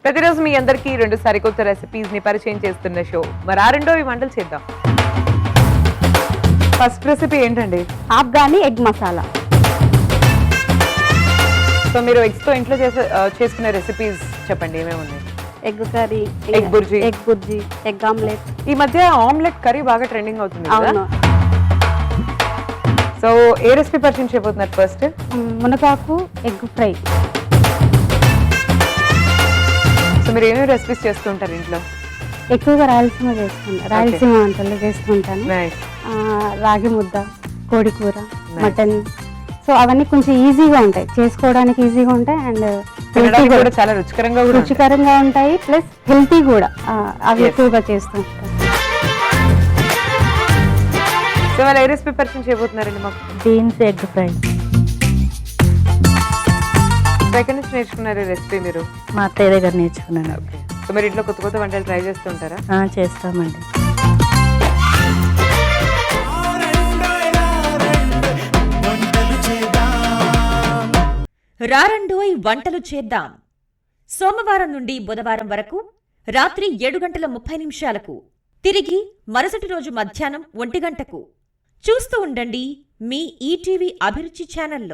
ప్రతిరోజు మీ అందరికీ 2 సరికొత్త రెసిపీస్ ని పరిచయం చేస్తున్న షో. మరి ఆ రెండో ఈ వంటలు చేద్దాం. ఫస్ట్ రెసిపీ ఏంటండి? ఆఫ్ఘనీ ఎగ్ మసాలా. సో మీరు ఎగ్స్ తో ఇంట్లో చేసుకునే రెసిపీస్ చెప్పండి, ఏమేమి ఉన్నాయి? Egg curry, egg bhurji, egg omelette. ఈ మధ్య ఆమ్లెట్ కర్రీ బాగా ట్రెండింగ్ అవుతుంది కదా. అవును. సో ఏ రెసిపీ పరిచయం చేయబోతున్నారు ఫస్ట్? మునగాకు ఎగ్ ఫ్రై. సో మీరు ఏమేమి రెసిపీస్ చేస్తుంటారు ఇంట్లో? ఎక్కువగా రాయలసీమ వంటలు చేస్తుంటాను. రాగి ముద్ద, కోడి కూర, మటన్. సో అవన్నీ కొంచెం ఈజీగా ఉంటాయి, చేసుకోవడానికి ఈజీగా ఉంటాయి అండ్ కూడా చాలా రుచికరంగా ఉంటాయి, ప్లస్ హెల్తీ కూడా. అవి ఎక్కువగా చేస్తూ ఉంటాను. సో వాళ్ళు ఏ రెసిపీ పరిచయం చేయబోతున్నారండి మాకు? Beans egg fry. ఎక్కడి నుంచి నేర్చుకున్నారు ఈ రెసిపీ మీరు? మా అత్తయ్య దగ్గర నేర్చుకున్నాను. సో మీరు ఇంట్లో కొత్త కొత్త వంటలు ట్రై చేస్తుంటారా? చేస్తామండి. రారండోయ్ వంటలు చేద్దాం. సోమవారం నుండి బుధవారం వరకు రాత్రి 7:30 తిరిగి మరుసటి రోజు మధ్యాహ్నం 1 గంటకు చూస్తూ ఉండండి మీ ఈటీవీ అభిరుచి ఛానల్లో.